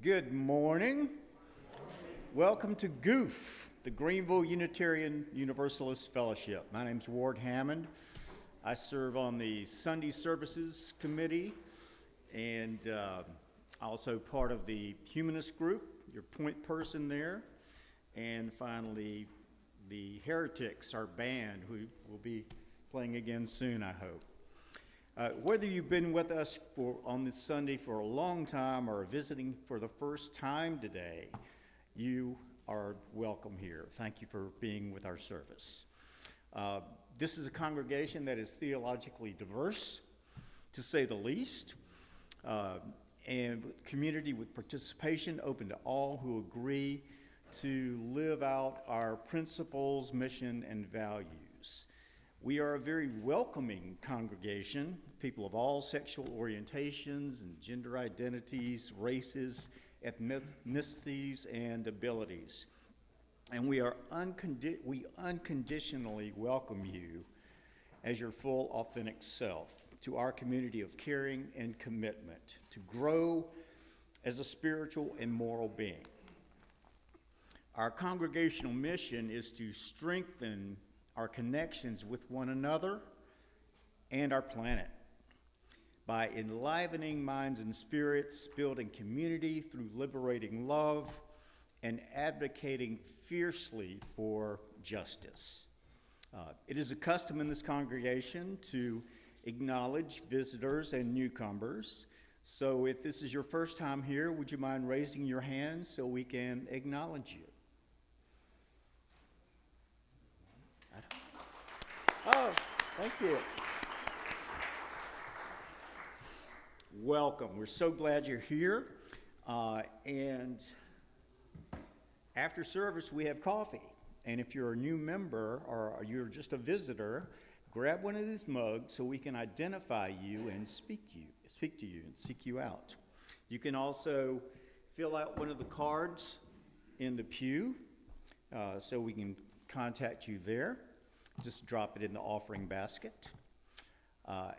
Good morning. Welcome to GOOF, the Greenville Unitarian Universalist Fellowship. My name's Ward Hammond. I serve on the Sunday Services Committee and also part of the Humanist group, your point person there. And finally, the Heretics, our band, who will be playing again soon, I hope. Whether you've been with us on this Sunday for a long time or visiting for the first time today, you are welcome here. Thank you for being with our service. This is a congregation that is theologically diverse, to say the least, and community with participation open to all who agree to live out our principles, mission, and values. We are a very welcoming congregation, people of all sexual orientations and gender identities, races, ethnicities, and abilities. And we unconditionally welcome you as your full, authentic self to our community of caring and commitment to grow as a spiritual and moral being. Our congregational mission is to strengthen our connections with one another and our planet by enlivening minds and spirits, building community through liberating love, and advocating fiercely for justice. It is a custom in this congregation to acknowledge visitors and newcomers. So if this is your first time here, would you mind raising your hand so we can acknowledge you? Oh, thank you. Welcome. We're so glad you're here. And after service, we have coffee. And if you're a new member or you're just a visitor, grab one of these mugs so we can identify you and speak to you and seek you out. You can also fill out one of the cards in the pew so we can contact you there. Just drop it in the offering basket.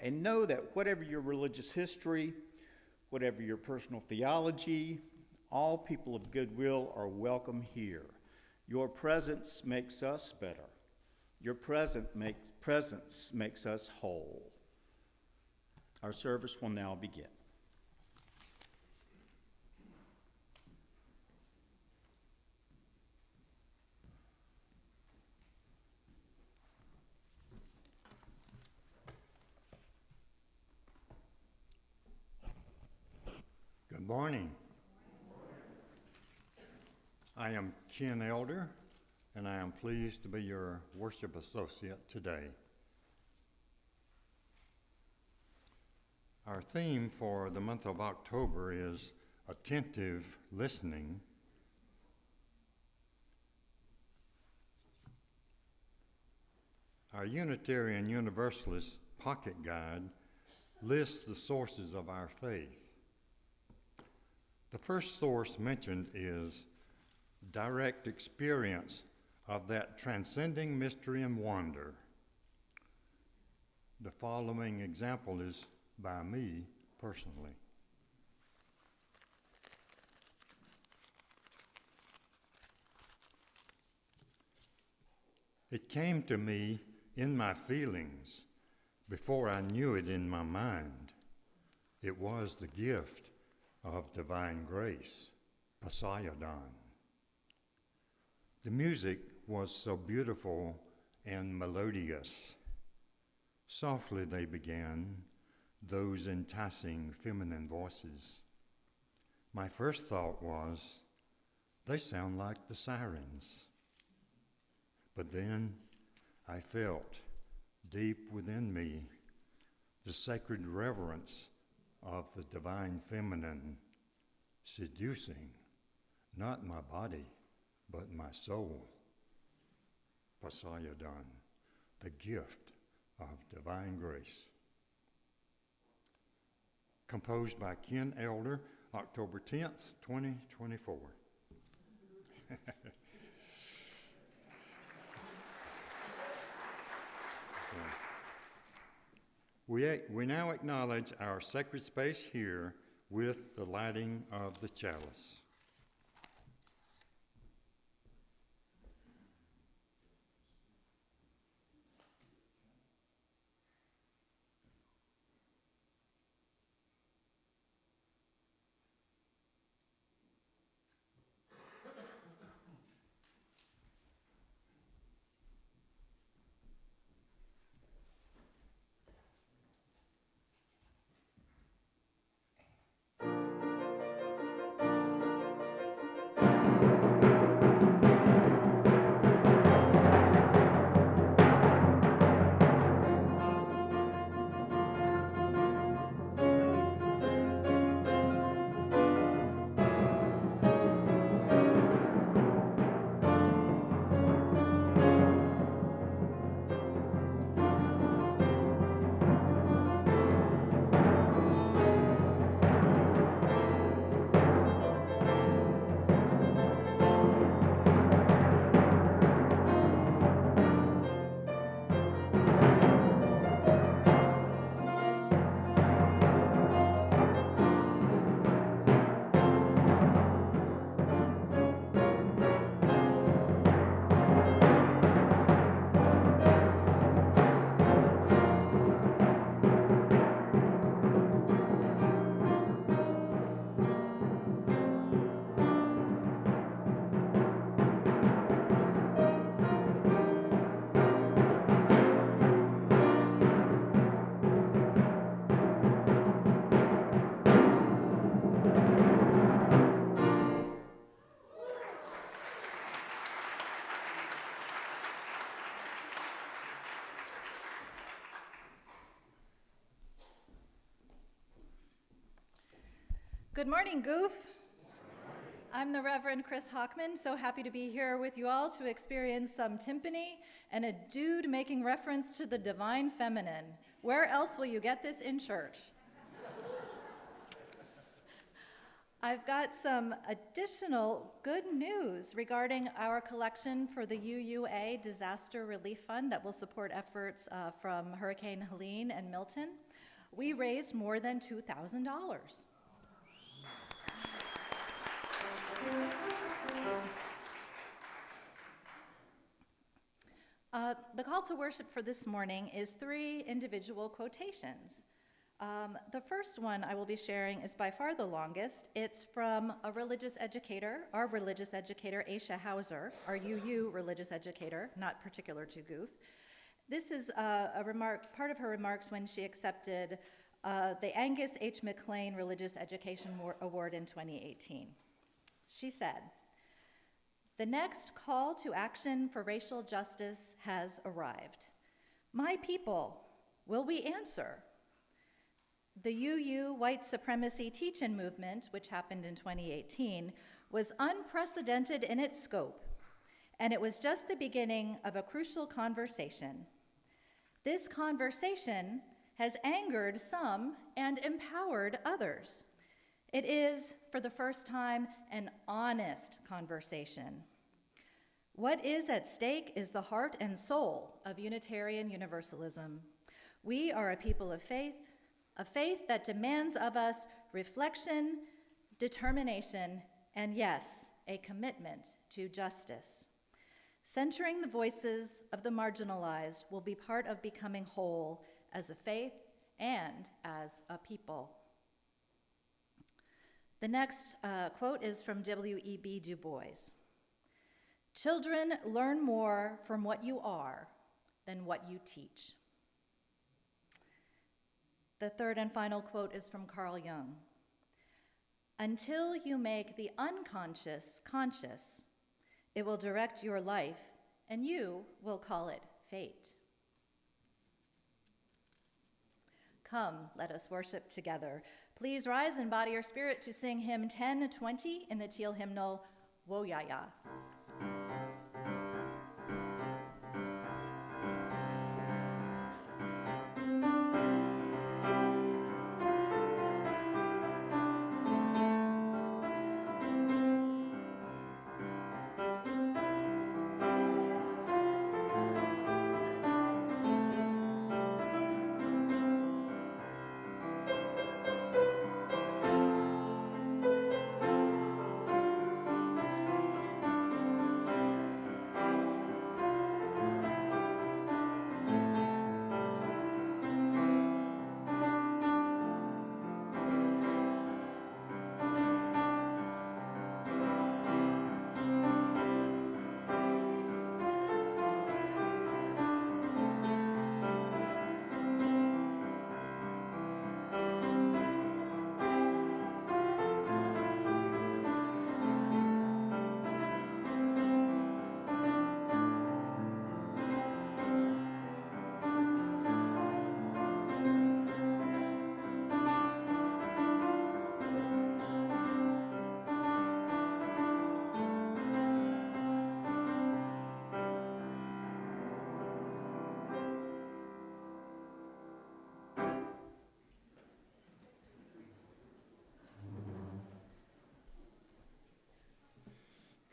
And know that whatever your religious history, whatever your personal theology, all people of goodwill are welcome here. Your presence makes us better. Your presence makes us whole. Our service will now begin. Good morning. I am Ken Elder, and I am pleased to be your worship associate today. Our theme for the month of October is attentive listening. Our Unitarian Universalist pocket guide lists the sources of our faith. The first source mentioned is direct experience of that transcending mystery and wonder. The following example is by me personally. It came to me in my feelings before I knew it in my mind. It was the gift of divine grace, Poseidon. The music was so beautiful and melodious. Softly they began, those enticing feminine voices. My first thought was, they sound like the sirens. But then I felt deep within me the sacred reverence of the divine feminine seducing not my body but my soul. Poseidon, the gift of divine grace. Composed by Ken Elder, October 10th, 2024. We now acknowledge our sacred space here with the lighting of the chalice. Good morning, Goof. I'm the Reverend Chris Hockman, so happy to be here with you all to experience some timpani and a dude making reference to the divine feminine. Where else will you get this in church? I've got some additional good news regarding our collection for the UUA Disaster Relief Fund that will support efforts from Hurricane Helene and Milton. We raised more than $2,000. The call to worship for this morning is 3 individual quotations. The first one I will be sharing is by far the longest. It's from a religious educator, our religious educator, Aisha Hauser, our UU religious educator, not particular to Goof. This is part of her remarks when she accepted the Angus H. McLean Religious Education Award in 2018. She said, "The next call to action for racial justice has arrived. My people, will we answer? The UU white supremacy teach-in movement, which happened in 2018, was unprecedented in its scope, and it was just the beginning of a crucial conversation. This conversation has angered some and empowered others. It is, for the first time, an honest conversation. What is at stake is the heart and soul of Unitarian Universalism. We are a people of faith, a faith that demands of us reflection, determination, and yes, a commitment to justice. Centering the voices of the marginalized will be part of becoming whole as a faith and as a people." The next quote is from W.E.B. Du Bois. "Children learn more from what you are than what you teach." The third and final quote is from Carl Jung. "Until you make the unconscious conscious, it will direct your life, and you will call it fate." Come, let us worship together. Please rise in body or spirit to sing hymn 1020 in the Teal hymnal, Wo-Ya-Ya.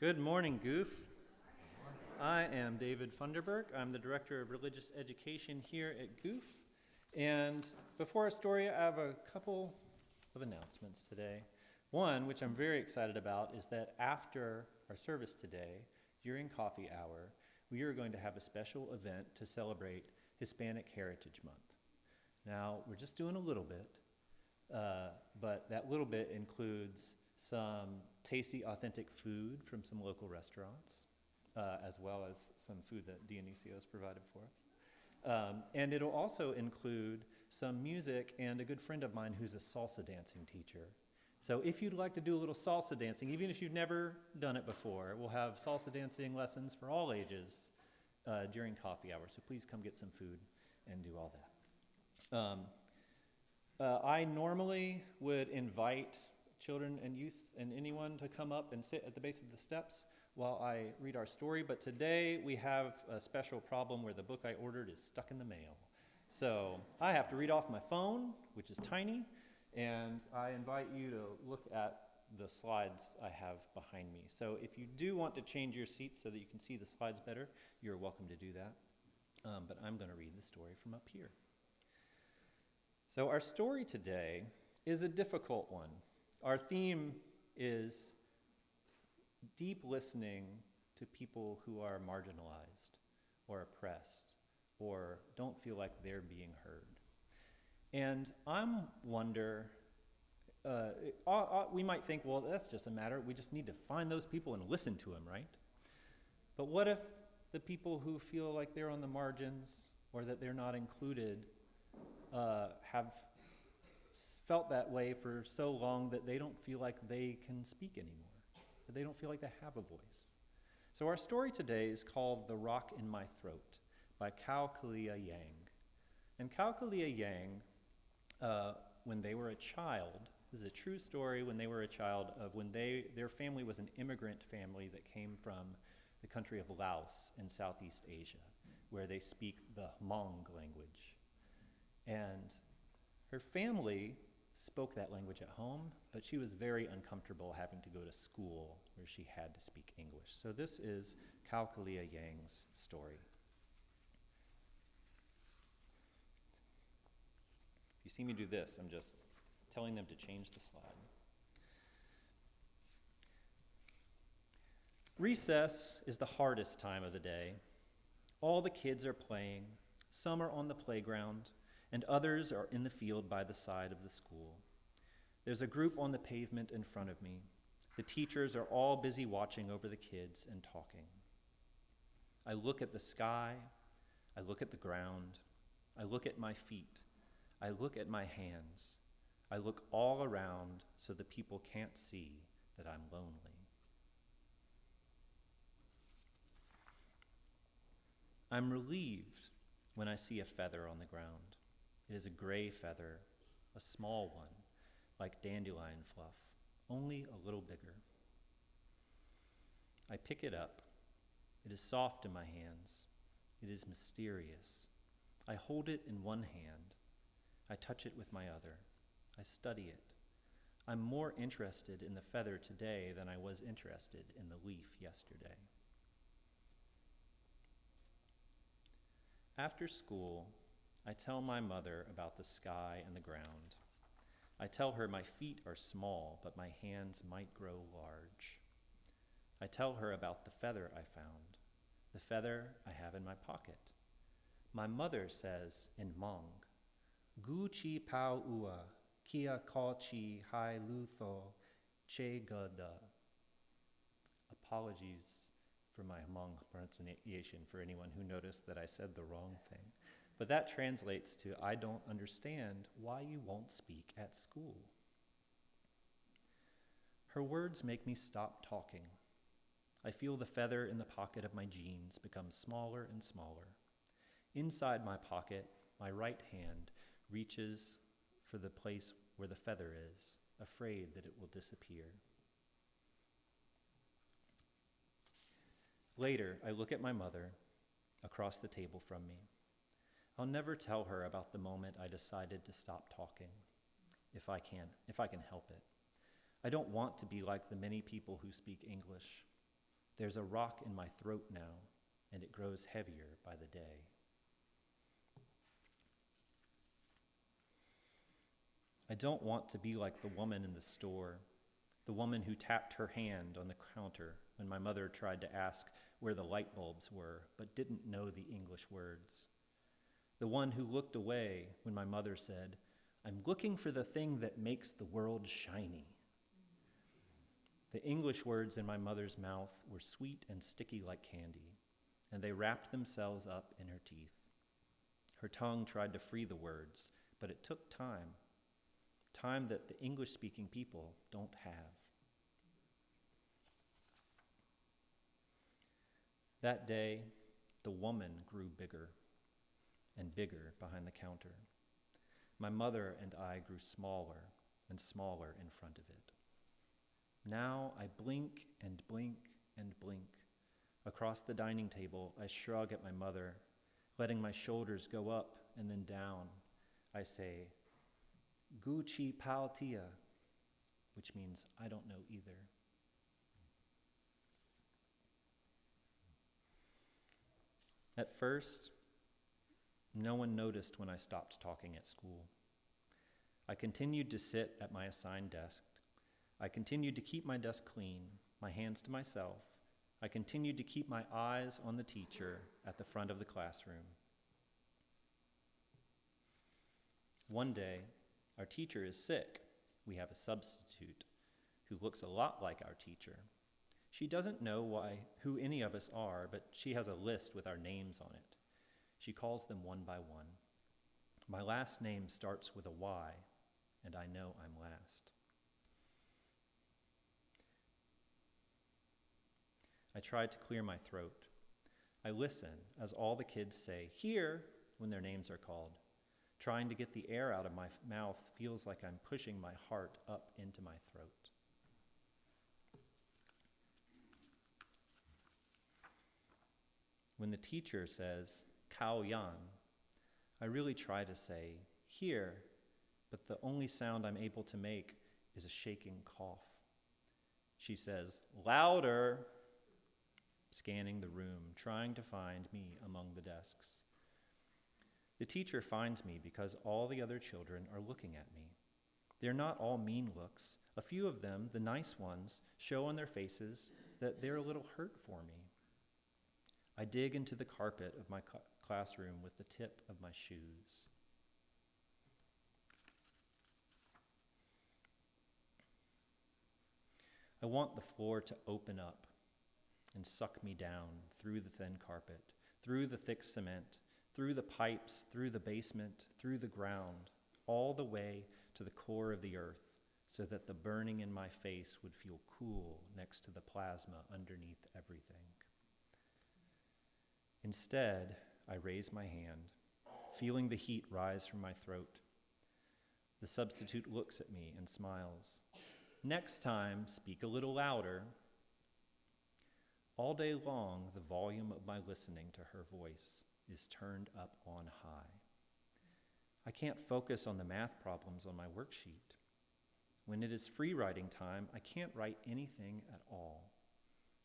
Good morning, Goof. I am David Funderburk. I'm the Director of Religious Education here at Goof. And before our story, I have a couple of announcements today. One, which I'm very excited about, is that after our service today, during coffee hour, we are going to have a special event to celebrate Hispanic Heritage Month. Now, we're just doing a little bit, but that little bit includes some tasty, authentic food from some local restaurants, as well as some food that Dionisio has provided for us. And it'll also include some music and a good friend of mine who's a salsa dancing teacher. So if you'd like to do a little salsa dancing, even if you've never done it before, we'll have salsa dancing lessons for all ages during coffee hour. So please come get some food and do all that. I normally would invite children and youth and anyone to come up and sit at the base of the steps while I read our story, but today we have a special problem where the book I ordered is stuck in the mail. So I have to read off my phone, which is tiny, and I invite you to look at the slides I have behind me. So if you do want to change your seats so that you can see the slides better, you're welcome to do that. But I'm going to read the story from up here. So our story today is a difficult one. Our theme is deep listening to people who are marginalized or oppressed or don't feel like they're being heard. And we might think, well, that's just a matter, we just need to find those people and listen to them, right? But what if the people who feel like they're on the margins or that they're not included have felt that way for so long that they don't feel like they can speak anymore, that they don't feel like they have a voice? So our story today is called The Rock in My Throat by Cao Kalia Yang. And Cao Kalia Yang, when they were a child, this is a true story, when they were a child, of when their family was an immigrant family that came from the country of Laos in Southeast Asia, where they speak the Hmong language. And her family spoke that language at home, but she was very uncomfortable having to go to school where she had to speak English. So this is Cao Kalia Yang's story. If you see me do this, I'm just telling them to change the slide. Recess is the hardest time of the day. All the kids are playing. Some are on the playground, and others are in the field by the side of the school. There's a group on the pavement in front of me. The teachers are all busy watching over the kids and talking. I look at the sky. I look at the ground. I look at my feet. I look at my hands. I look all around so the people can't see that I'm lonely. I'm relieved when I see a feather on the ground. It is a gray feather, a small one, like dandelion fluff, only a little bigger. I pick it up. It is soft in my hands. It is mysterious. I hold it in one hand. I touch it with my other. I study it. I'm more interested in the feather today than I was interested in the leaf yesterday. After school, I tell my mother about the sky and the ground. I tell her my feet are small, but my hands might grow large. I tell her about the feather I found, the feather I have in my pocket. My mother says in Hmong, Gu chi pao ua, kia ka chi hai lu tho che ga da. Apologies for my Hmong pronunciation for anyone who noticed that I said the wrong thing. But that translates to, I don't understand why you won't speak at school. Her words make me stop talking. I feel the feather in the pocket of my jeans become smaller and smaller. Inside my pocket, my right hand reaches for the place where the feather is, afraid that it will disappear. Later, I look at my mother across the table from me. I'll never tell her about the moment I decided to stop talking, if I can help it. I don't want to be like the many people who speak English. There's a rock in my throat now, and it grows heavier by the day. I don't want to be like the woman in the store, the woman who tapped her hand on the counter when my mother tried to ask where the light bulbs were, but didn't know the English words. The one who looked away when my mother said, "I'm looking for the thing that makes the world shiny." The English words in my mother's mouth were sweet and sticky like candy, and they wrapped themselves up in her teeth. Her tongue tried to free the words, but it took time that the English-speaking people don't have. That day, the woman grew bigger and bigger behind the counter. My mother and I grew smaller and smaller in front of it. Now I blink and blink and blink. Across the dining table, I shrug at my mother, letting my shoulders go up and then down. I say, "Gucci pao tia," which means I don't know either. At first, no one noticed when I stopped talking at school. I continued to sit at my assigned desk. I continued to keep my desk clean, my hands to myself. I continued to keep my eyes on the teacher at the front of the classroom. One day, our teacher is sick. We have a substitute who looks a lot like our teacher. She doesn't know who any of us are, but she has a list with our names on it. She calls them one by one. My last name starts with a Y, and I know I'm last. I tried to clear my throat. I listen as all the kids say, "Here," when their names are called. Trying to get the air out of my mouth feels like I'm pushing my heart up into my throat. When the teacher says, "Kao Yan," I really try to say, "Here," but the only sound I'm able to make is a shaking cough. She says, "Louder," scanning the room, trying to find me among the desks. The teacher finds me because all the other children are looking at me. They're not all mean looks. A few of them, the nice ones, show on their faces that they're a little hurt for me. I dig into the carpet of my classroom with the tip of my shoes. I want the floor to open up and suck me down through the thin carpet, through the thick cement, through the pipes, through the basement, through the ground, all the way to the core of the earth, so that the burning in my face would feel cool next to the plasma underneath everything. Instead, I raise my hand, feeling the heat rise from my throat. The substitute looks at me and smiles. "Next time, speak a little louder." All day long, the volume of my listening to her voice is turned up on high. I can't focus on the math problems on my worksheet. When it is free writing time, I can't write anything at all.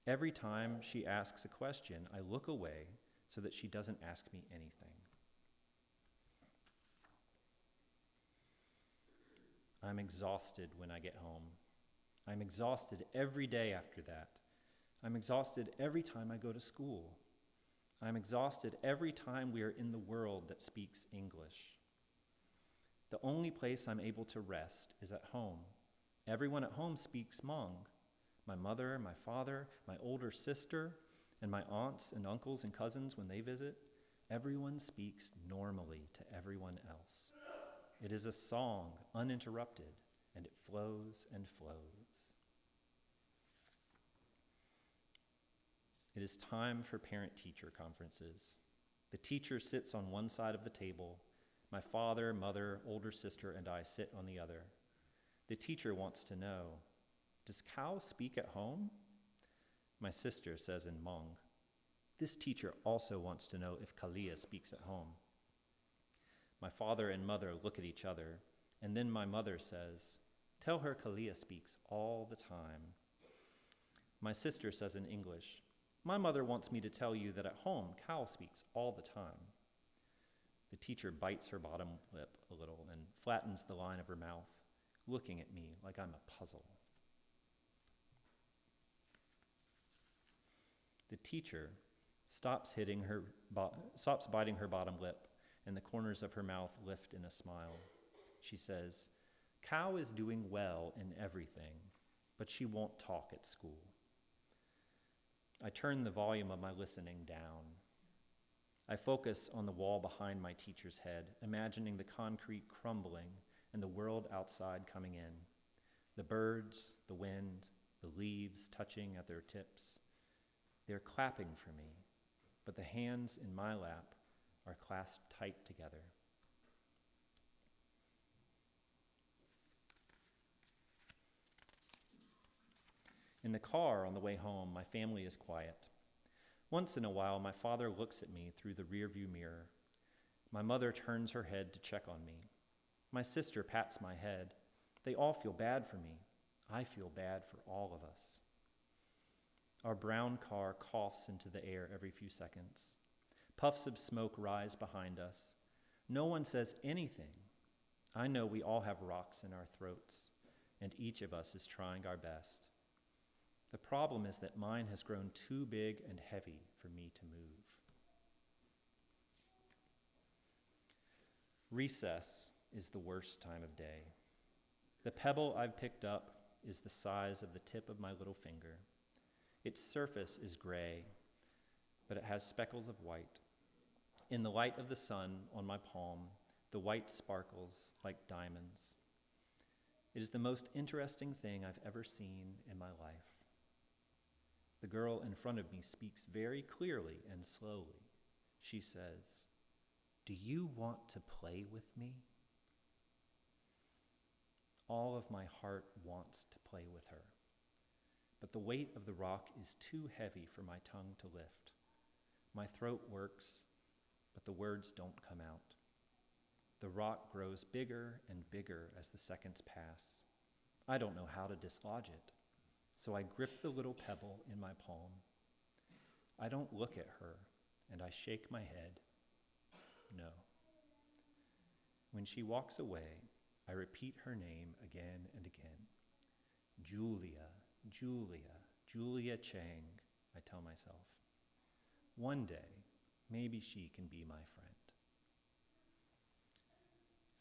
Every time she asks a question, I look away so that she doesn't ask me anything. I'm exhausted when I get home. I'm exhausted every day after that. I'm exhausted every time I go to school. I'm exhausted every time we are in the world that speaks English. The only place I'm able to rest is at home. Everyone at home speaks Hmong. My mother, my father, my older sister, and my aunts and uncles and cousins when they visit. Everyone speaks normally to everyone else. It is a song, uninterrupted, and it flows and flows. It is time for parent-teacher conferences. The teacher sits on one side of the table. My father, mother, older sister, and I sit on the other. The teacher wants to know, "Does Kao speak at home?" My sister says in Hmong. This teacher also wants to know if Kalia speaks at home. My father and mother look at each other, and then my mother says, "Tell her Kalia speaks all the time." My sister says in English, "My mother wants me to tell you that at home, Cal speaks all the time." The teacher bites her bottom lip a little and flattens the line of her mouth, looking at me like I'm a puzzle. The teacher stops biting her bottom lip, and the corners of her mouth lift in a smile. She says, "Cow is doing well in everything, but she won't talk at school." I turn the volume of my listening down. I focus on the wall behind my teacher's head, imagining the concrete crumbling and the world outside coming in. The birds, the wind, the leaves touching at their tips. They're clapping for me, but the hands in my lap are clasped tight together. In the car on the way home, my family is quiet. Once in a while, my father looks at me through the rearview mirror. My mother turns her head to check on me. My sister pats my head. They all feel bad for me. I feel bad for all of us. Our brown car coughs into the air every few seconds. Puffs of smoke rise behind us. No one says anything. I know we all have rocks in our throats, and each of us is trying our best. The problem is that mine has grown too big and heavy for me to move. Recess is the worst time of day. The pebble I've picked up is the size of the tip of my little finger. Its surface is gray, but it has speckles of white. In the light of the sun on my palm, the white sparkles like diamonds. It is the most interesting thing I've ever seen in my life. The girl in front of me speaks very clearly and slowly. She says, "Do you want to play with me?" All of my heart wants to play with her, but the weight of the rock is too heavy for my tongue to lift. My throat works, but the words don't come out. The rock grows bigger and bigger as the seconds pass. I don't know how to dislodge it, so I grip the little pebble in my palm. I don't look at her, and I shake my head. No. When she walks away, I repeat her name again and again. Julia, Julia, Julia Chang, I tell myself. One day, maybe she can be my friend.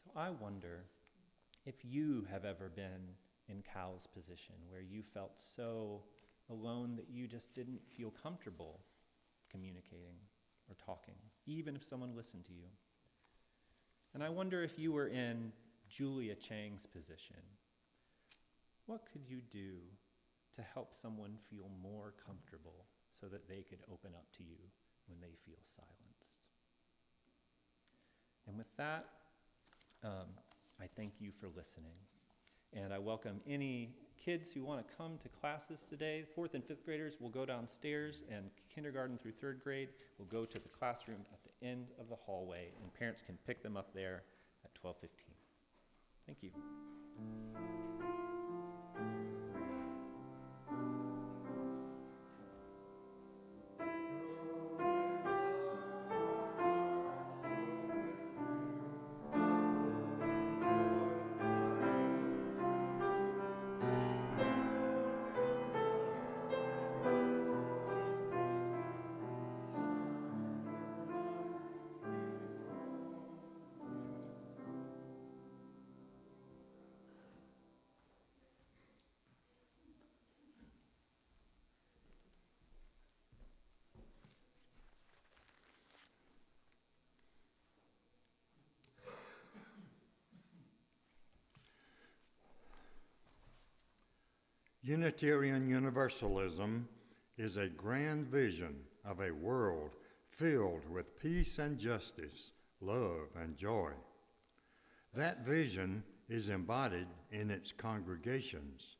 So I wonder if you have ever been in Cal's position where you felt so alone that you just didn't feel comfortable communicating or talking, even if someone listened to you. And I wonder if you were in Julia Chang's position, what could you do to help someone feel more comfortable so that they could open up to you when they feel silenced? And with that, I thank you for listening. And I welcome any kids who want to come to classes today. 4th and 5th graders will go downstairs, and kindergarten through 3rd grade will go to the classroom at the end of the hallway, and parents can pick them up there at 12:15. Thank you. Unitarian Universalism is a grand vision of a world filled with peace and justice, love and joy. That vision is embodied in its congregations.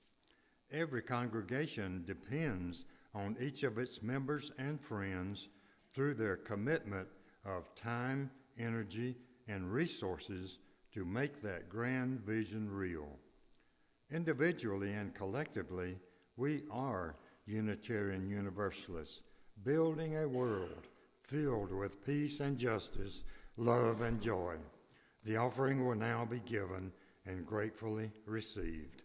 Every congregation depends on each of its members and friends through their commitment of time, energy, and resources to make that grand vision real. Individually and collectively, we are Unitarian Universalists, building a world filled with peace and justice, love and joy. The offering will now be given and gratefully received.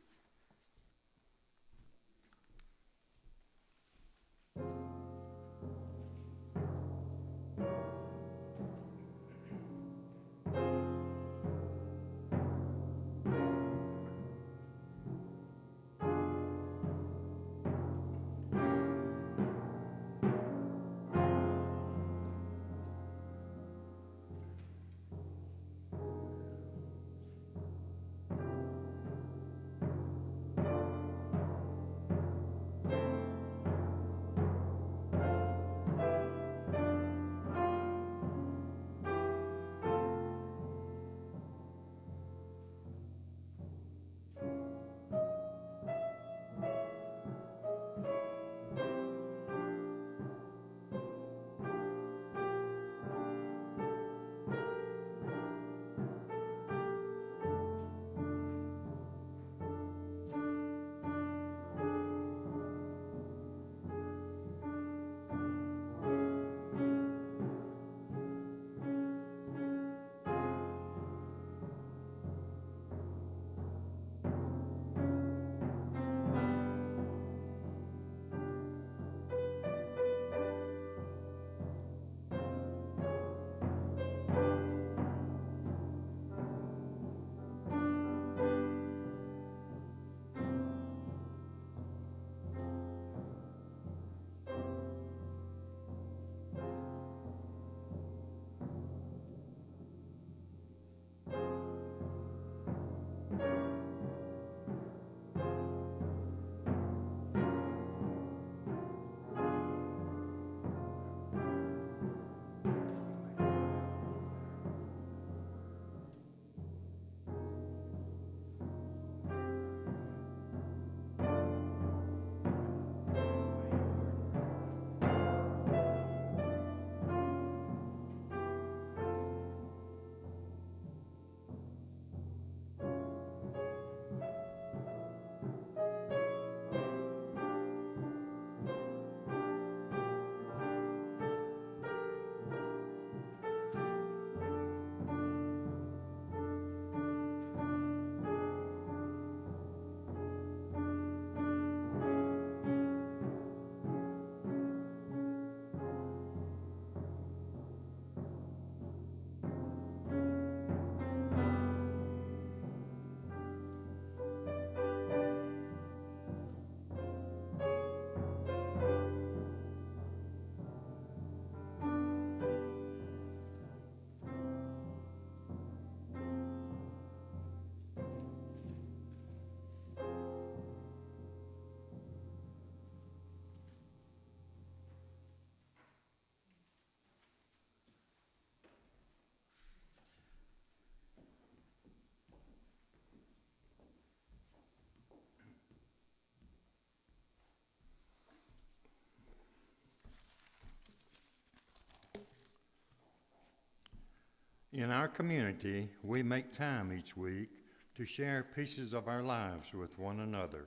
In our community, we make time each week to share pieces of our lives with one another.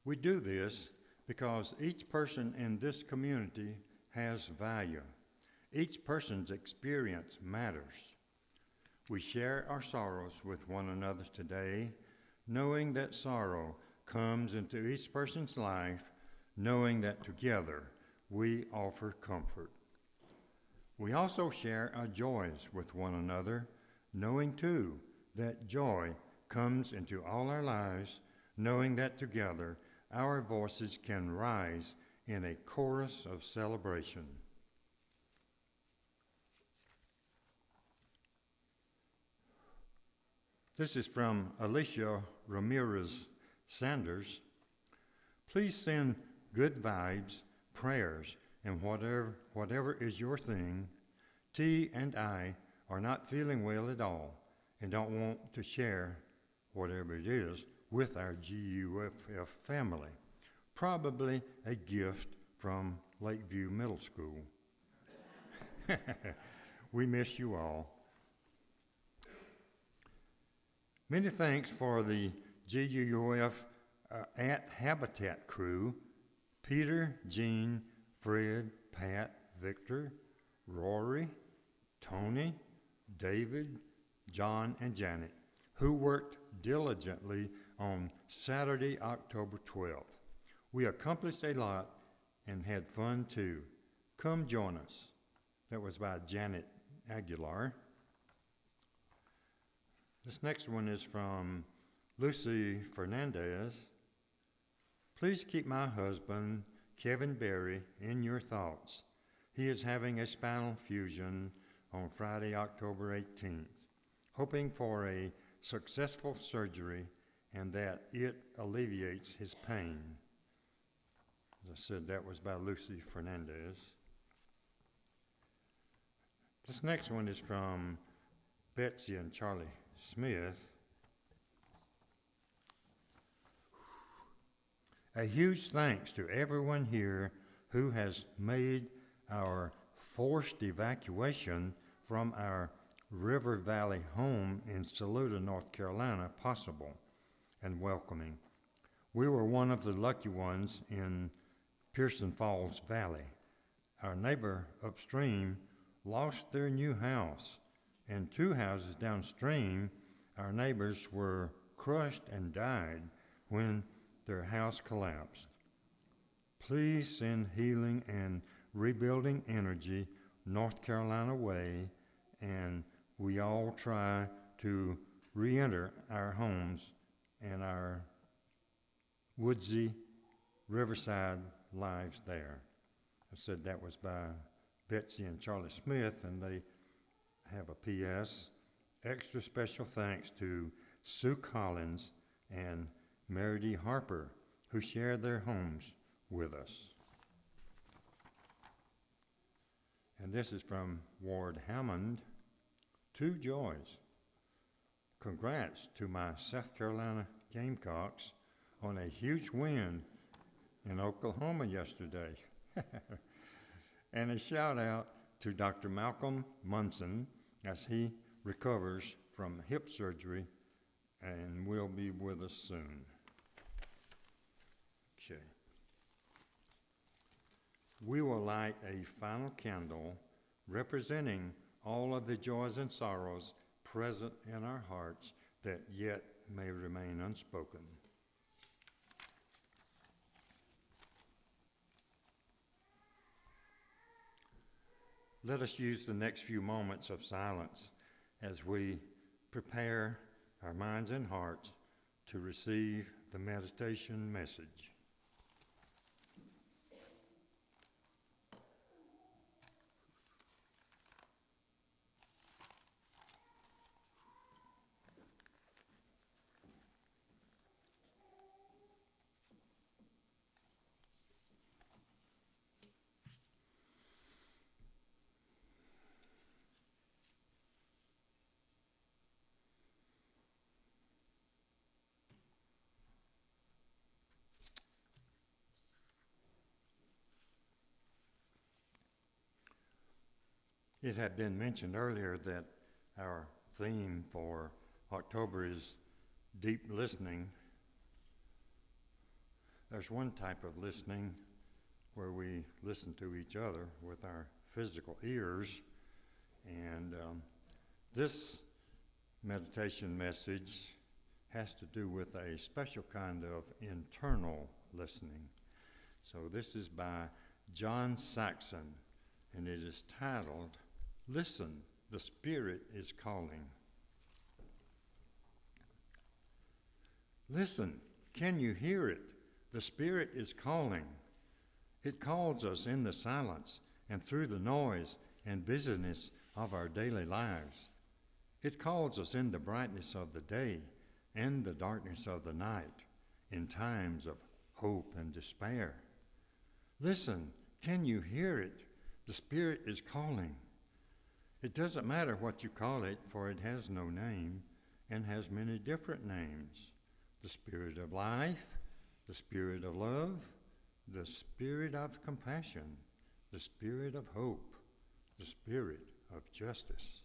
We do this because each person in this community has value. Each person's experience matters. We share our sorrows with one another today, knowing that sorrow comes into each person's life, knowing that together we offer comfort. We also share our joys with one another, knowing too that joy comes into all our lives, knowing that together our voices can rise in a chorus of celebration. This is from Alicia Ramirez Sanders. Please send good vibes, prayers, and whatever is your thing. T and I are not feeling well at all and don't want to share whatever it is with our GUFF family. Probably a gift from Lakeview Middle School. We miss you all. Many thanks for the GUF at Habitat crew Peter, Jean, Fred, Pat, Victor, Rory, Tony, David, John, and Janet, who worked diligently on Saturday, October 12th. We accomplished a lot and had fun too. Come join us. That was by Janet Aguilar. This next one is from Lucy Fernandez. Please keep my husband, Kevin Berry, in your thoughts. He is having a spinal fusion on Friday, October 18th, hoping for a successful surgery and that it alleviates his pain. As I said, that was by Lucy Fernandez. This next one is from Betsy and Charlie Smith. A huge thanks to everyone here who has made our forced evacuation from our River Valley home in Saluda, North Carolina possible and welcoming. We were one of the lucky ones in Pearson Falls Valley. Our neighbor upstream lost their new house, and 2 houses downstream, our neighbors were crushed and died when their house collapsed. Please send healing and rebuilding energy North Carolina way, and we all try to re-enter our homes and our woodsy riverside lives there. I said that was by Betsy and Charlie Smith, and they have a P.S. Extra special thanks to Sue Collins and Mary D. Harper, who shared their homes with us. And this is from Ward Hammond. 2 joys. Congrats to my South Carolina Gamecocks on a huge win in Oklahoma yesterday. And a shout out to Dr. Malcolm Munson as he recovers from hip surgery and will be with us soon. Okay. We will light a final candle representing all of the joys and sorrows present in our hearts that yet may remain unspoken. Let us use the next few moments of silence as we prepare our minds and hearts to receive the meditation message. It had been mentioned earlier that our theme for October is deep listening. There's one type of listening where we listen to each other with our physical ears, and this meditation message has to do with a special kind of internal listening. So this is by John Saxon, and it is titled, Listen, the Spirit is Calling. Listen, can you hear it? The Spirit is calling. It calls us in the silence and through the noise and busyness of our daily lives. It calls us in the brightness of the day and the darkness of the night, in times of hope and despair. Listen, can you hear it? The Spirit is calling. It doesn't matter what you call it, for it has no name and has many different names. The Spirit of life, the Spirit of love, the Spirit of compassion, the Spirit of hope, the Spirit of justice.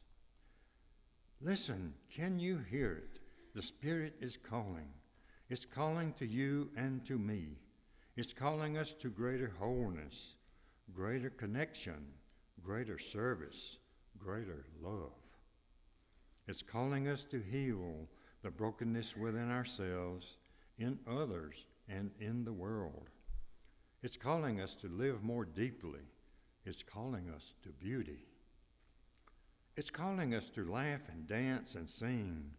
Listen, can you hear it? The Spirit is calling. It's calling to you and to me. It's calling us to greater wholeness, greater connection, greater service, greater love. It's calling us to heal the brokenness within ourselves, in others, and in the world. It's calling us to live more deeply. It's calling us to beauty. It's calling us to laugh and dance and sing.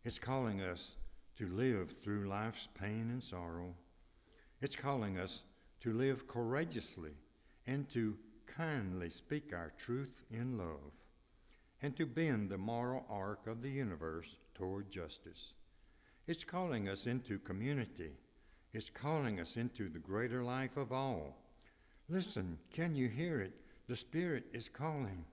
It's calling us to live through life's pain and sorrow. It's calling us to live courageously and to kindly speak our truth in love, and to bend the moral arc of the universe toward justice. It's calling us into community. It's calling us into the greater life of all. Listen, can you hear it? The Spirit is calling.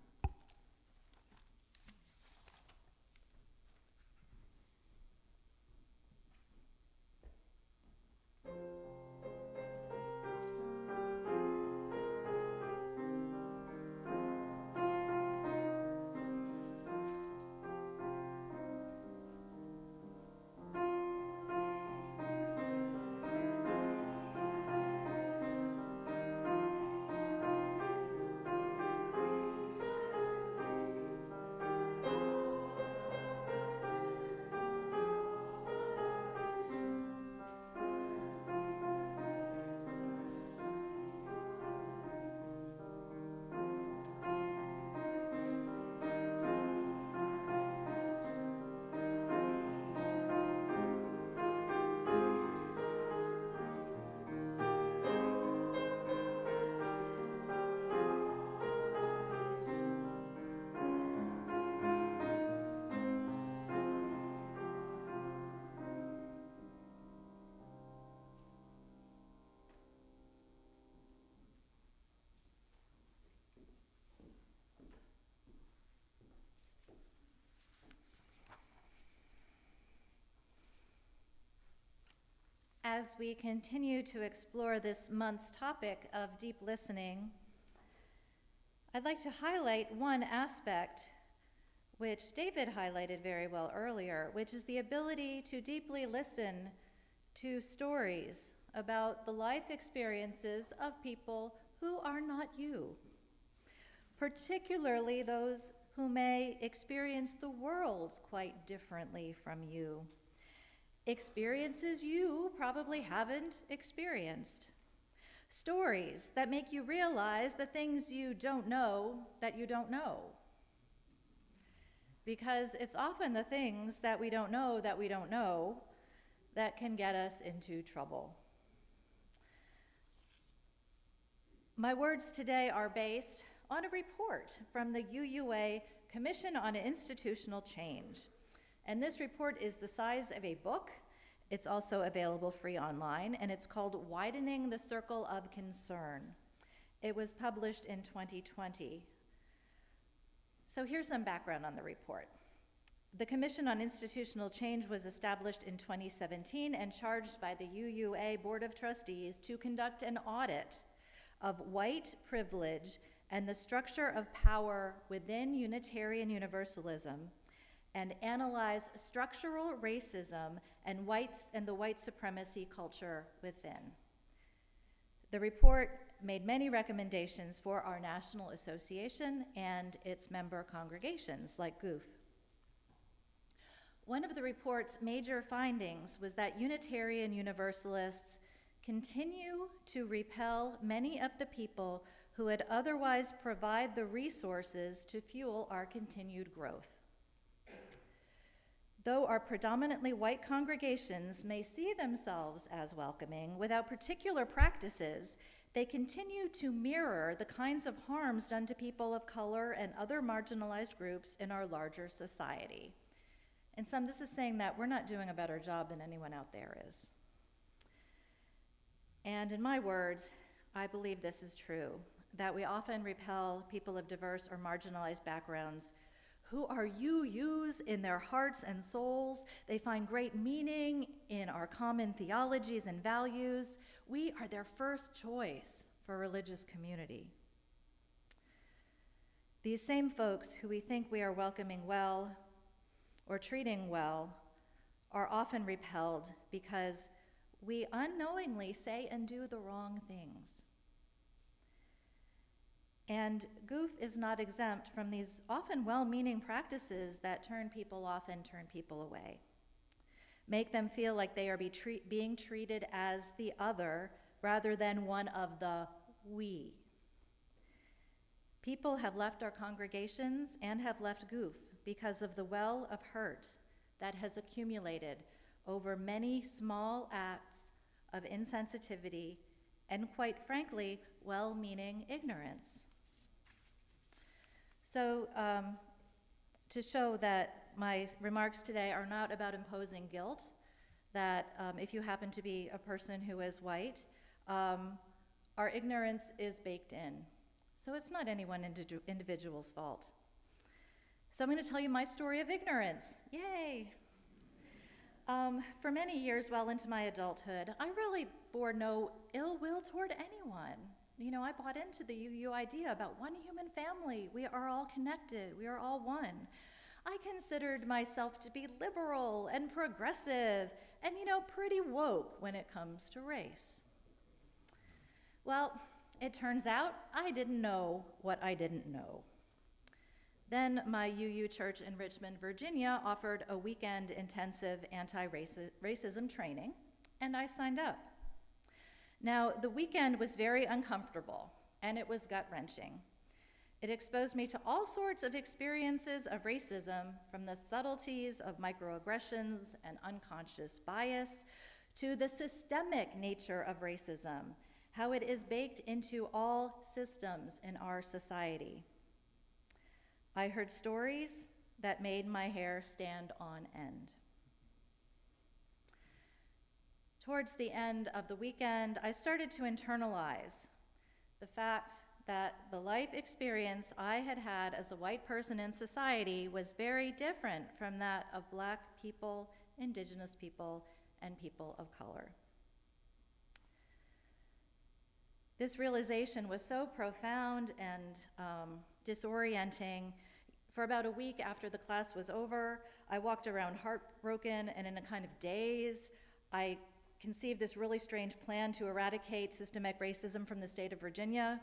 As we continue to explore this month's topic of deep listening, I'd like to highlight one aspect which David highlighted very well earlier, which is the ability to deeply listen to stories about the life experiences of people who are not you, particularly those who may experience the world quite differently from you. Experiences you probably haven't experienced. Stories that make you realize the things you don't know that you don't know. Because it's often the things that we don't know that can get us into trouble. My words today are based on a report from the UUA Commission on Institutional Change. And this report is the size of a book. It's also available free online, and it's called Widening the Circle of Concern. It was published in 2020. So here's some background on the report. The Commission on Institutional Change was established in 2017 and charged by the UUA Board of Trustees to conduct an audit of white privilege and the structure of power within Unitarian Universalism, and analyze structural racism and the white supremacy culture within. The report made many recommendations for our national association and its member congregations, like GOOF. One of the report's major findings was that Unitarian Universalists continue to repel many of the people who would otherwise provide the resources to fuel our continued growth. Though our predominantly white congregations may see themselves as welcoming, without particular practices, they continue to mirror the kinds of harms done to people of color and other marginalized groups in our larger society. In sum, this is saying that we're not doing a better job than anyone out there is. And in my words, I believe this is true, that we often repel people of diverse or marginalized backgrounds who are UUs in their hearts and souls. They find great meaning in our common theologies and values. We are their first choice for religious community. These same folks who we think we are welcoming well or treating well are often repelled because we unknowingly say and do the wrong things. And goof is not exempt from these often well-meaning practices that turn people off and turn people away. Make them feel like they are being treated as the other rather than one of the we. People have left our congregations and have left goof because of the well of hurt that has accumulated over many small acts of insensitivity and, quite frankly, well-meaning ignorance. So, to show that my remarks today are not about imposing guilt, that if you happen to be a person who is white, our ignorance is baked in. So it's not any one individual's fault. So I'm going to tell you my story of ignorance. Yay! For many years, well into my adulthood, I really bore no ill will toward anyone. You know, I bought into the UU idea about one human family. We are all connected. We are all one. I considered myself to be liberal and progressive and, you know, pretty woke when it comes to race. Well, it turns out I didn't know what I didn't know. Then my UU church in Richmond, Virginia offered a weekend intensive anti-racism training, and I signed up. Now, the weekend was very uncomfortable, and it was gut-wrenching. It exposed me to all sorts of experiences of racism, from the subtleties of microaggressions and unconscious bias to the systemic nature of racism, how it is baked into all systems in our society. I heard stories that made my hair stand on end. Towards the end of the weekend, I started to internalize the fact that the life experience I had had as a white person in society was very different from that of Black people, Indigenous people, and people of color. This realization was so profound and disorienting. For about a week after the class was over, I walked around heartbroken and in a kind of daze. I conceived this really strange plan to eradicate systemic racism from the state of Virginia.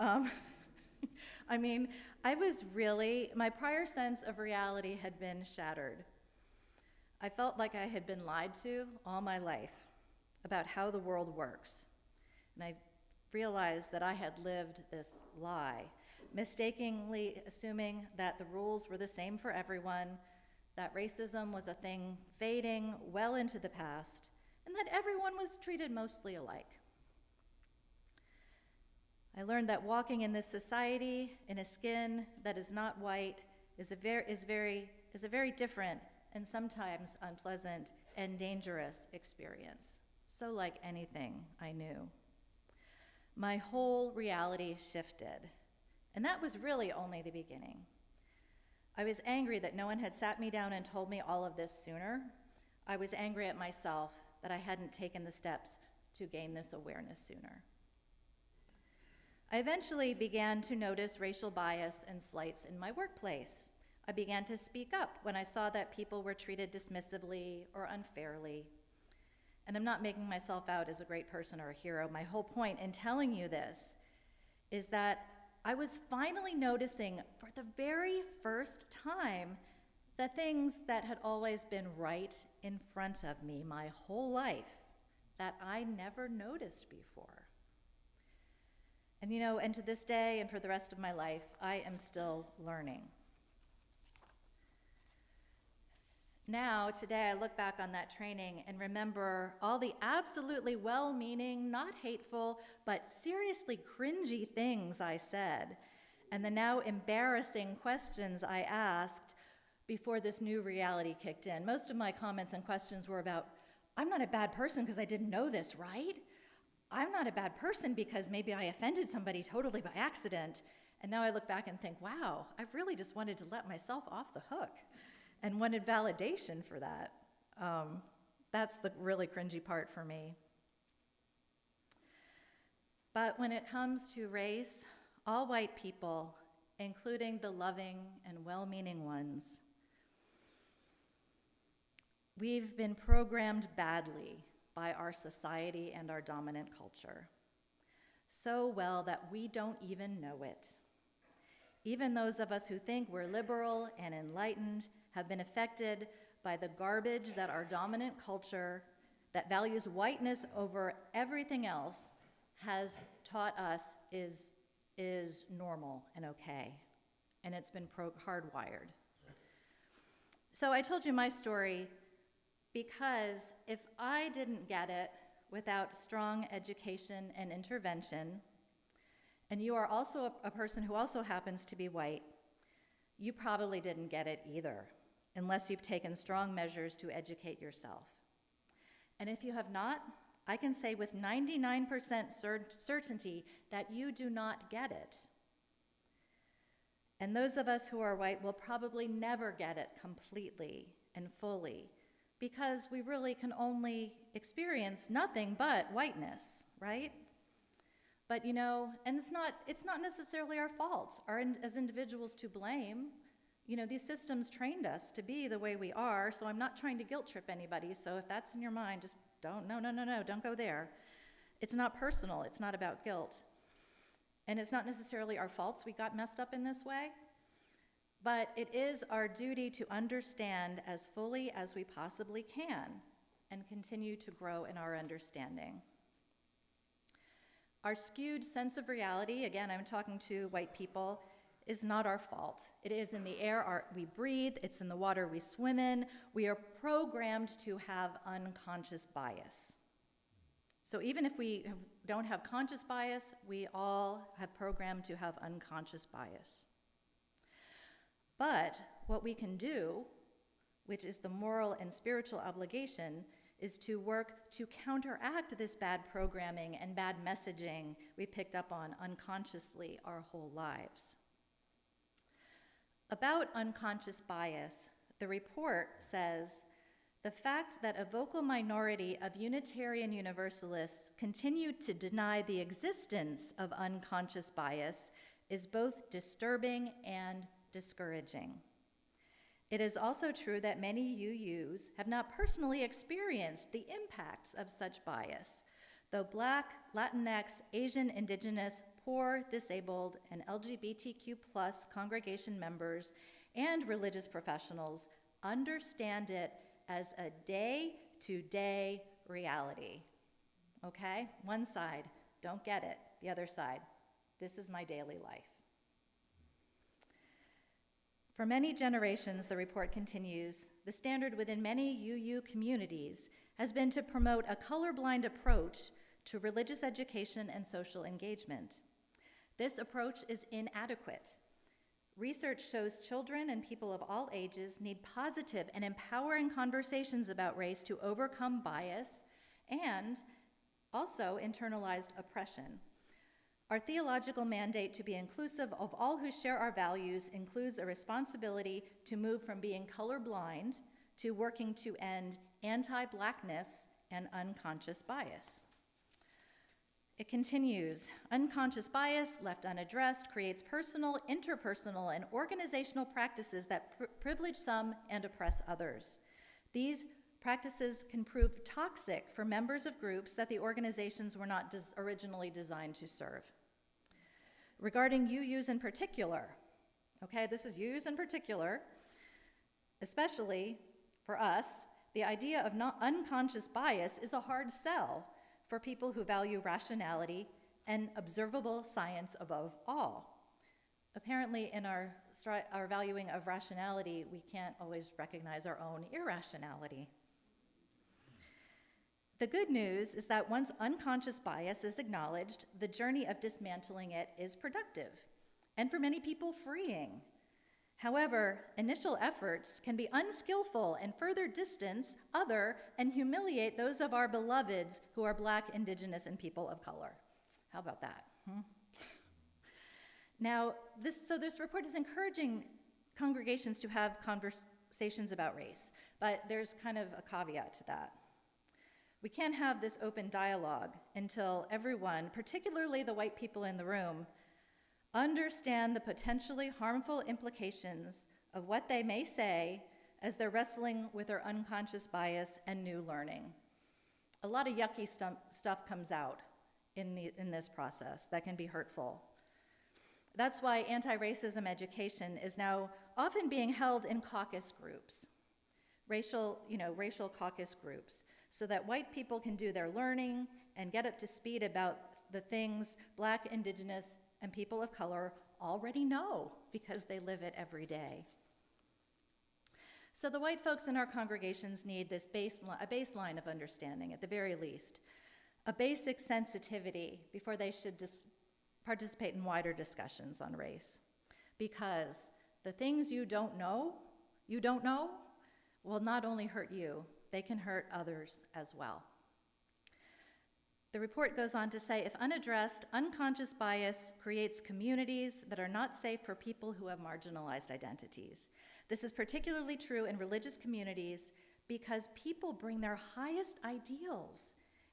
I mean, my prior sense of reality had been shattered. I felt like I had been lied to all my life about how the world works. And I realized that I had lived this lie, mistakenly assuming that the rules were the same for everyone, that racism was a thing fading well into the past, and that everyone was treated mostly alike. I learned that walking in this society in a skin that is not white is a very different and sometimes unpleasant and dangerous experience, so like anything I knew. My whole reality shifted, and that was really only the beginning. I was angry that no one had sat me down and told me all of this sooner. I was angry at myself that I hadn't taken the steps to gain this awareness sooner. I eventually began to notice racial bias and slights in my workplace. I began to speak up when I saw that people were treated dismissively or unfairly. And I'm not making myself out as a great person or a hero. My whole point in telling you this is that I was finally noticing for the very first time the things that had always been right in front of me my whole life that I never noticed before. And to this day and for the rest of my life, I am still learning. Now, today, I look back on that training and remember all the absolutely well-meaning, not hateful, but seriously cringy things I said, and the now embarrassing questions I asked before this new reality kicked in. Most of my comments and questions were about, I'm not a bad person because I didn't know this, right? I'm not a bad person because maybe I offended somebody totally by accident. And now I look back and think, wow, I really just wanted to let myself off the hook and wanted validation for that. That's the really cringy part for me. But when it comes to race, all white people, including the loving and well-meaning ones, we've been programmed badly by our society and our dominant culture. So well that we don't even know it. Even those of us who think we're liberal and enlightened have been affected by the garbage that our dominant culture, that values whiteness over everything else, has taught us is normal and okay. And it's been hardwired. So I told you my story because if I didn't get it without strong education and intervention, and you are also a person who also happens to be white, you probably didn't get it either, unless you've taken strong measures to educate yourself. And if you have not, I can say with 99% certainty that you do not get it. And those of us who are white will probably never get it completely and fully, because we really can only experience nothing but whiteness, right? But and it's not necessarily our fault, as individuals to blame. These systems trained us to be the way we are, so I'm not trying to guilt trip anybody, so if that's in your mind, just don't go there. It's not personal, it's not about guilt. And it's not necessarily our faults we got messed up in this way, but it is our duty to understand as fully as we possibly can and continue to grow in our understanding. Our skewed sense of reality, again, I'm talking to white people, is not our fault. It is in the air we breathe, it's in the water we swim in. We are programmed to have unconscious bias. So even if we don't have conscious bias, we all have programmed to have unconscious bias. But what we can do, which is the moral and spiritual obligation, is to work to counteract this bad programming and bad messaging we picked up on unconsciously our whole lives. About unconscious bias, the report says, the fact that a vocal minority of Unitarian Universalists continue to deny the existence of unconscious bias is both disturbing and discouraging. It is also true that many UUs have not personally experienced the impacts of such bias, though Black, Latinx, Asian, Indigenous, poor, disabled, and LGBTQ+ congregation members and religious professionals understand it as a day-to-day reality. Okay? One side, don't get it. The other side, this is my daily life. For many generations, the report continues, the standard within many UU communities has been to promote a colorblind approach to religious education and social engagement. This approach is inadequate. Research shows children and people of all ages need positive and empowering conversations about race to overcome bias and also internalized oppression. Our theological mandate to be inclusive of all who share our values includes a responsibility to move from being colorblind to working to end anti-Blackness and unconscious bias. It continues, unconscious bias, left unaddressed, creates personal, interpersonal, and organizational practices that privilege some and oppress others. These practices can prove toxic for members of groups that the organizations were not originally designed to serve. Regarding UUs in particular, okay, this is UUs in particular, especially for us, the idea of unconscious bias is a hard sell for people who value rationality and observable science above all. Apparently, in our valuing of rationality, we can't always recognize our own irrationality. The good news is that once unconscious bias is acknowledged, the journey of dismantling it is productive, and for many people, freeing. However, initial efforts can be unskillful and further distance other and humiliate those of our beloveds who are Black, Indigenous, and people of color. How about that? Now, this report is encouraging congregations to have conversations about race, but there's kind of a caveat to that. We can't have this open dialogue until everyone, particularly the white people in the room, understand the potentially harmful implications of what they may say as they're wrestling with their unconscious bias and new learning. a lot of yucky stuff comes out in this process that can be hurtful. That's why anti-racism education is now often being held in caucus groups, racial caucus groups, so that white people can do their learning and get up to speed about the things Black, Indigenous, and people of color already know because they live it every day. So the white folks in our congregations need this a baseline of understanding, at the very least, a basic sensitivity before they should participate in wider discussions on race. Because the things you don't know will not only hurt you, they can hurt others as well. The report goes on to say, if unaddressed, unconscious bias creates communities that are not safe for people who have marginalized identities. This is particularly true in religious communities because people bring their highest ideals,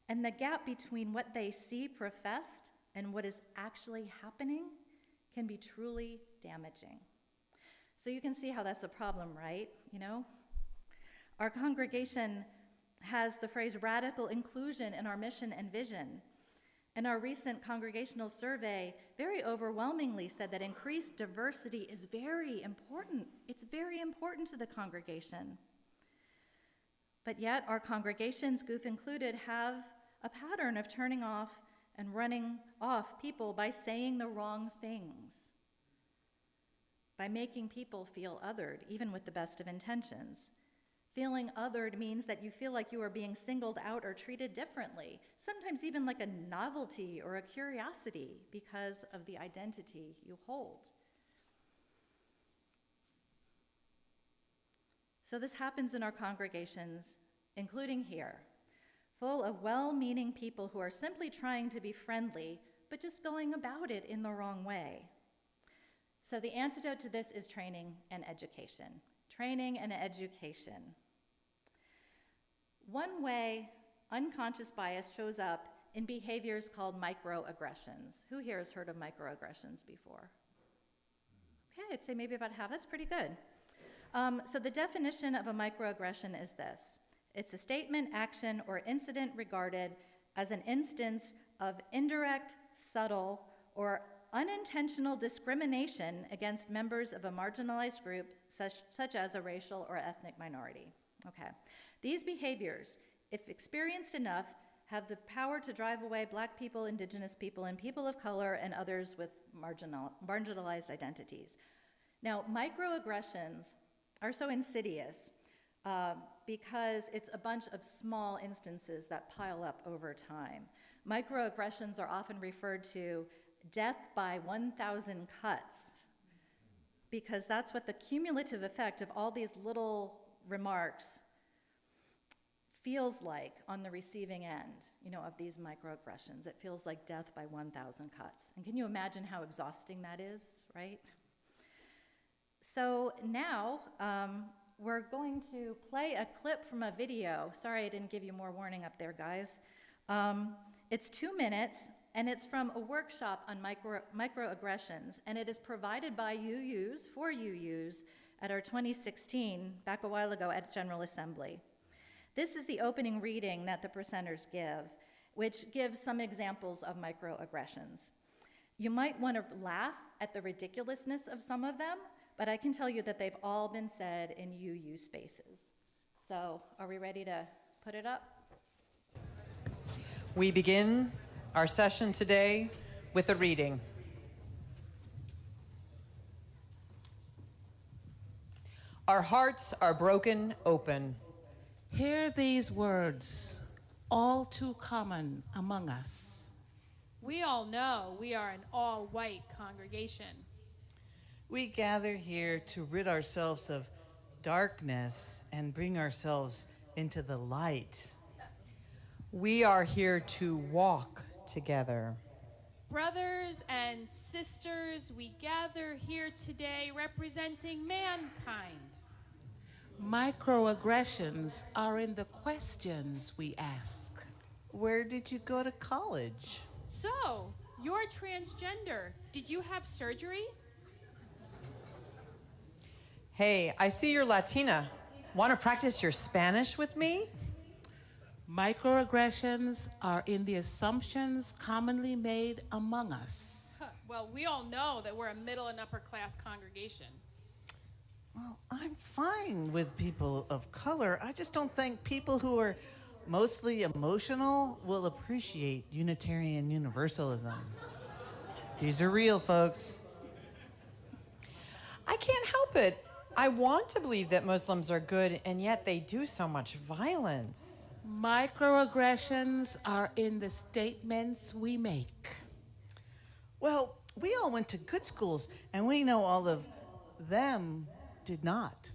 and the gap between what they see professed and what is actually happening can be truly damaging. So you can see how that's a problem, right? Our congregation has the phrase radical inclusion in our mission and vision. And our recent congregational survey very overwhelmingly said that increased diversity is very important. It's very important to the congregation. But yet our congregations, Goof included, have a pattern of turning off and running off people by saying the wrong things, by making people feel othered, even with the best of intentions. Feeling othered means that you feel like you are being singled out or treated differently, sometimes even like a novelty or a curiosity because of the identity you hold. So this happens in our congregations, including here, full of well-meaning people who are simply trying to be friendly, but just going about it in the wrong way. So the antidote to this is training and education. Training and education. One way unconscious bias shows up in behaviors called microaggressions. Who here has heard of microaggressions before? Okay, I'd say maybe about half. That's pretty good. So the definition of a microaggression is this. It's a statement, action, or incident regarded as an instance of indirect, subtle, or unintentional discrimination against members of a marginalized group, such as a racial or ethnic minority. Okay. These behaviors, if experienced enough, have the power to drive away Black people, Indigenous people, and people of color, and others with marginalized identities. Now, microaggressions are so insidious because it's a bunch of small instances that pile up over time. Microaggressions are often referred to death by 1,000 cuts, because that's what the cumulative effect of all these little remarks feels like on the receiving end, of these microaggressions. It feels like death by 1,000 cuts. And can you imagine how exhausting that is, right? So now we're going to play a clip from a video. Sorry I didn't give you more warning up there, guys. It's 2 minutes, and it's from a workshop on microaggressions, and it is provided by UUs, for UUs, at our 2016, back a while ago at General Assembly. This is the opening reading that the presenters give, which gives some examples of microaggressions. You might want to laugh at the ridiculousness of some of them, but I can tell you that they've all been said in UU spaces. So, are we ready to put it up? We begin our session today with a reading. Our hearts are broken open. Hear these words, all too common among us. We all know we are an all-white congregation. We gather here to rid ourselves of darkness and bring ourselves into the light. We are here to walk together. Brothers and sisters, we gather here today representing mankind. Microaggressions are in the questions we ask. Where did you go to college? So, you're transgender. Did you have surgery? Hey, I see you're Latina. Want to practice your Spanish with me? Microaggressions are in the assumptions commonly made among us. Well, we all know that we're a middle and upper class congregation. Well, I'm fine with people of color. I just don't think people who are mostly emotional will appreciate Unitarian Universalism. These are real, folks. I can't help it. I want to believe that Muslims are good, and yet they do so much violence. Microaggressions are in the statements we make. Well, we all went to good schools, and we know all of them did not.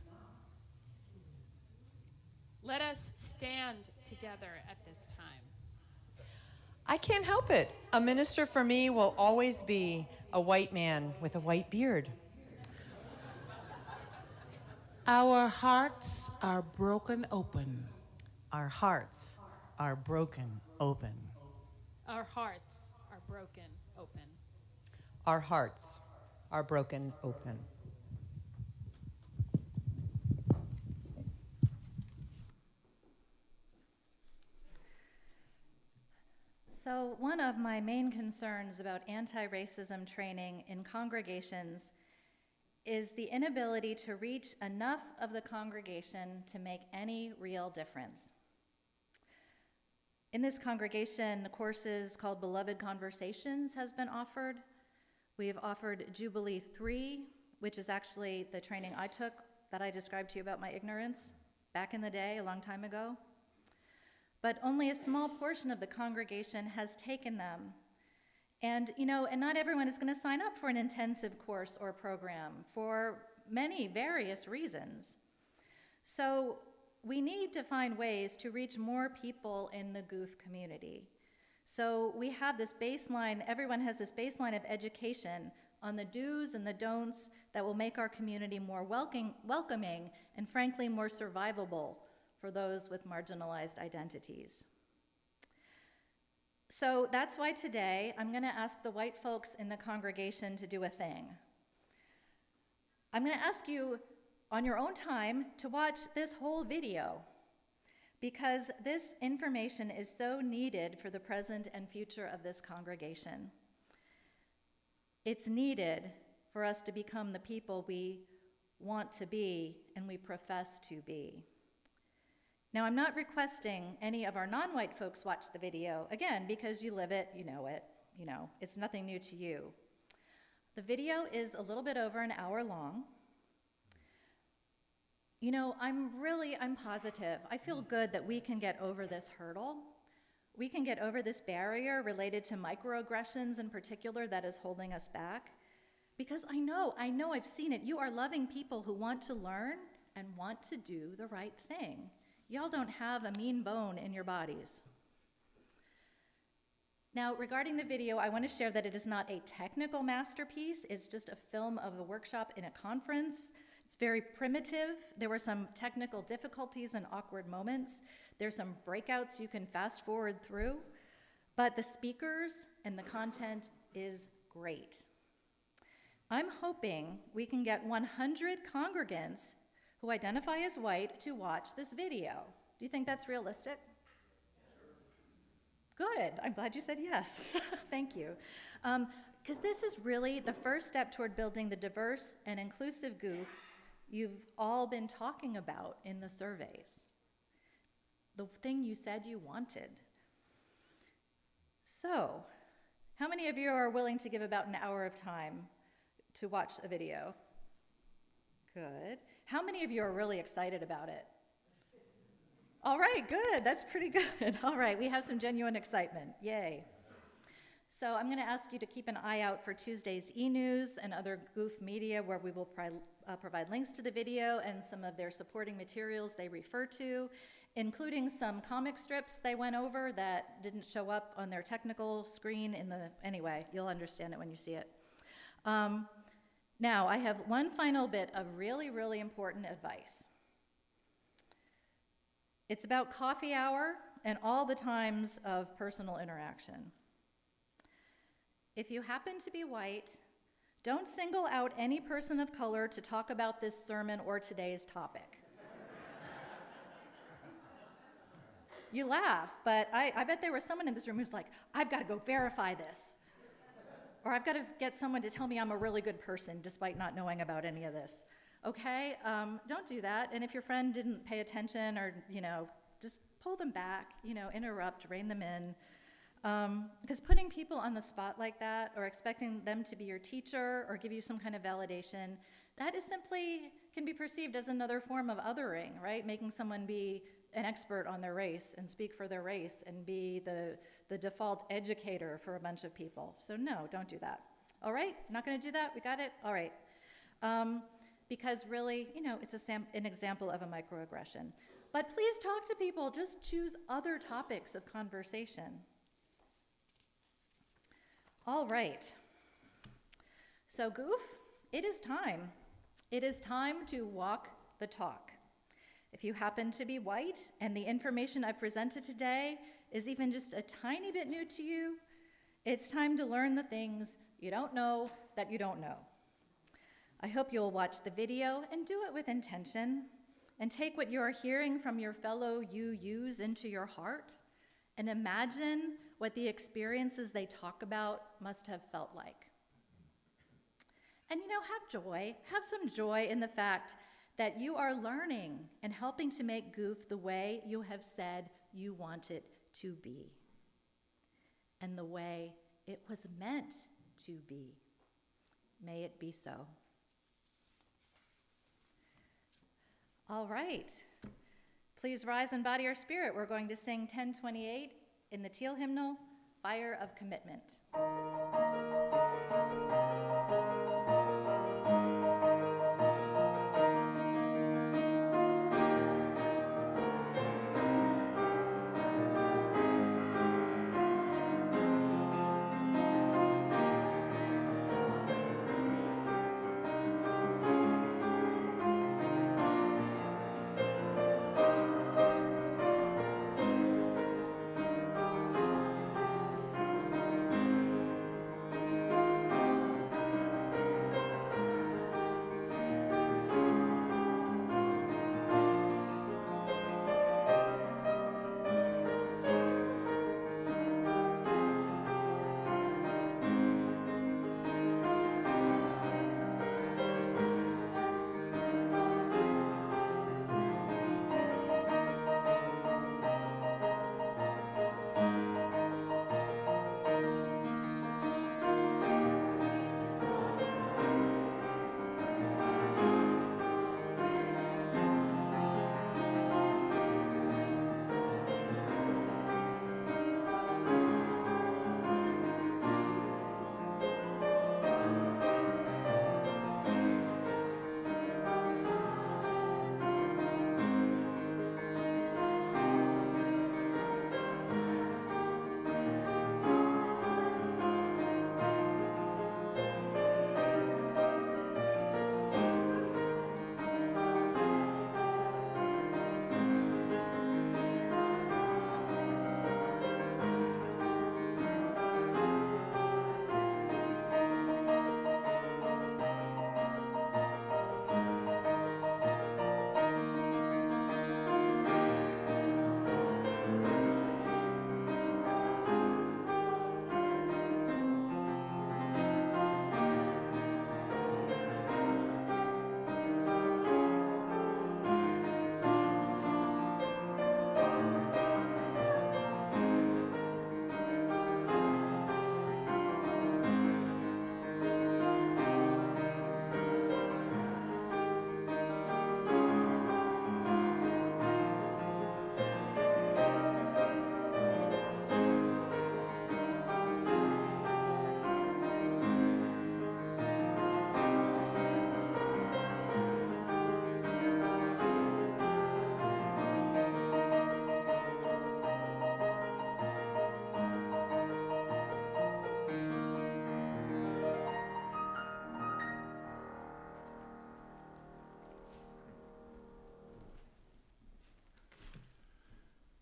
Let us stand together at this time. I can't help it. A minister for me will always be a white man with a white beard. Our hearts are broken open. Our hearts are broken open. Our hearts are broken open. Our hearts are broken open. So one of my main concerns about anti-racism training in congregations is the inability to reach enough of the congregation to make any real difference. In this congregation, courses called Beloved Conversations has been offered. We have offered Jubilee 3, which is actually the training I took that I described to you about my ignorance back in the day, a long time ago. But only a small portion of the congregation has taken them. And not everyone is going to sign up for an intensive course or program for many various reasons. So we need to find ways to reach more people in the goof community. So we have this baseline, everyone has this baseline of education on the do's and the don'ts that will make our community more welcoming and frankly more survivable for those with marginalized identities. So that's why today I'm going to ask the white folks in the congregation to do a thing. I'm going to ask you on your own time to watch this whole video because this information is so needed for the present and future of this congregation. It's needed for us to become the people we want to be and we profess to be. Now, I'm not requesting any of our non-white folks watch the video, again, because you live it, it's nothing new to you. The video is a little bit over an hour long. I'm positive. I feel good that we can get over this hurdle. We can get over this barrier related to microaggressions in particular that is holding us back. Because I know I've seen it. You are loving people who want to learn and want to do the right thing. Y'all don't have a mean bone in your bodies. Now, regarding the video, I want to share that it is not a technical masterpiece. It's just a film of a workshop in a conference. It's very primitive. There were some technical difficulties and awkward moments. There's some breakouts you can fast forward through. But the speakers and the content is great. I'm hoping we can get 100 congregants who identify as white to watch this video. Do you think that's realistic? Good, I'm glad you said yes. Thank you. Because this is really the first step toward building the diverse and inclusive goof you've all been talking about in the surveys. The thing you said you wanted. So, how many of you are willing to give about an hour of time to watch a video? Good. How many of you are really excited about it? All right, good. That's pretty good. All right, we have some genuine excitement. Yay. So I'm going to ask you to keep an eye out for Tuesday's e-news and other goof media where we will provide links to the video and some of their supporting materials they refer to, including some comic strips they went over that didn't show up on their technical screen anyway, you'll understand it when you see it. Now, I have one final bit of really, really important advice. It's about coffee hour and all the times of personal interaction. If you happen to be white, don't single out any person of color to talk about this sermon or today's topic. You laugh, but I bet there was someone in this room who's like, I've got to go verify this. Or I've got to get someone to tell me I'm a really good person despite not knowing about any of this. Okay? Don't do that. And if your friend didn't pay attention or, just pull them back, interrupt, rein them in. Because putting people on the spot like that or expecting them to be your teacher or give you some kind of validation, that is simply can be perceived as another form of othering, right? Making someone be an expert on their race and speak for their race and be the default educator for a bunch of people. So no, don't do that. All right, not going to do that? We got it? All right. Because really, it's an example of a microaggression. But please talk to people. Just choose other topics of conversation. All right. So goof, it is time. It is time to walk the talk. If you happen to be white and the information I presented today is even just a tiny bit new to you, it's time to learn the things you don't know that you don't know. I hope you'll watch the video and do it with intention and take what you are hearing from your fellow UUs into your heart and imagine what the experiences they talk about must have felt like. And have some joy in the fact that you are learning and helping to make goof the way you have said you want it to be, and the way it was meant to be. May it be so. All right. Please rise and body our spirit. We're going to sing 1028 in the Teal hymnal, Fire of Commitment.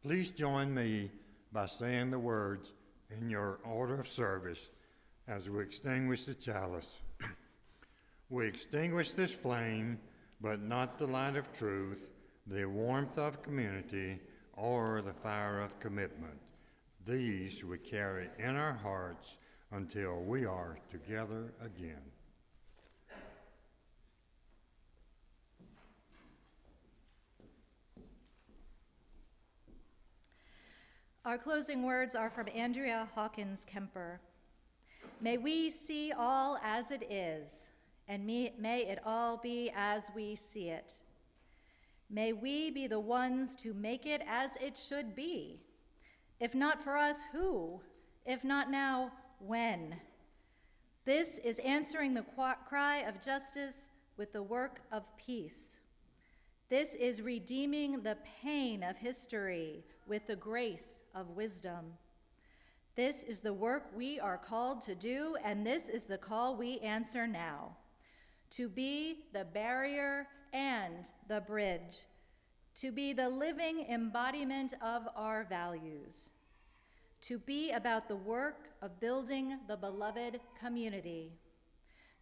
Please join me by saying the words in your order of service as we extinguish the chalice. We extinguish this flame, but not the light of truth, the warmth of community, or the fire of commitment. These we carry in our hearts until we are together again. Our closing words are from Andrea Hawkins Kemper. May we see all as it is, and may it all be as we see it. May we be the ones to make it as it should be. If not for us, who? If not now, when? This is answering the cry of justice with the work of peace. This is redeeming the pain of history with the grace of wisdom. This is the work we are called to do, and this is the call we answer now. To be the barrier and the bridge, to be the living embodiment of our values, to be about the work of building the beloved community,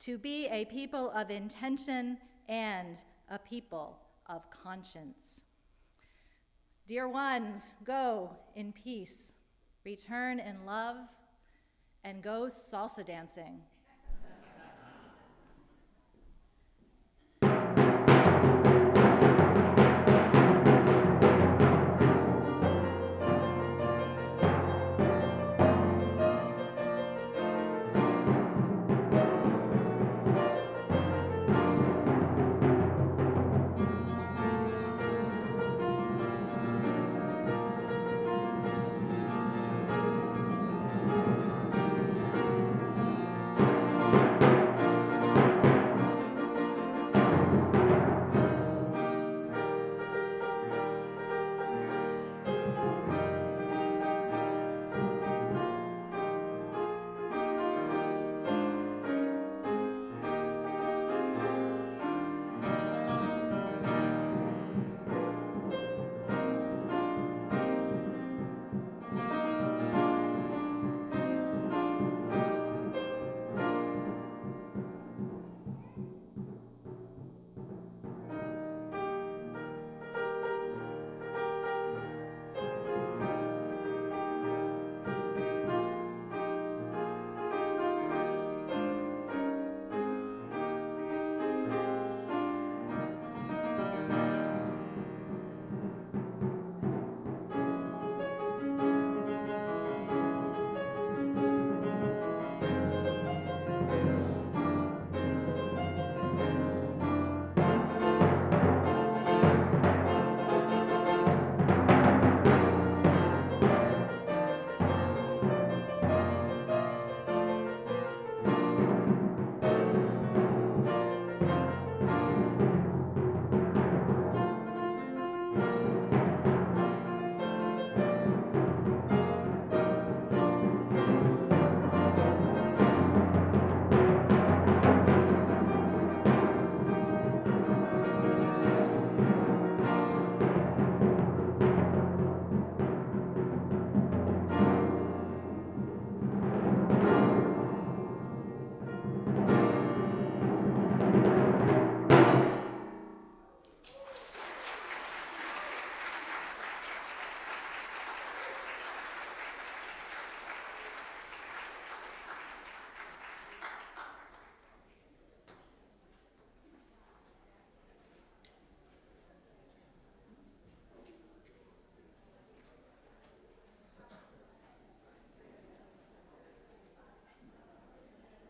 to be a people of intention and a people of conscience. Dear ones, go in peace, return in love, and go salsa dancing.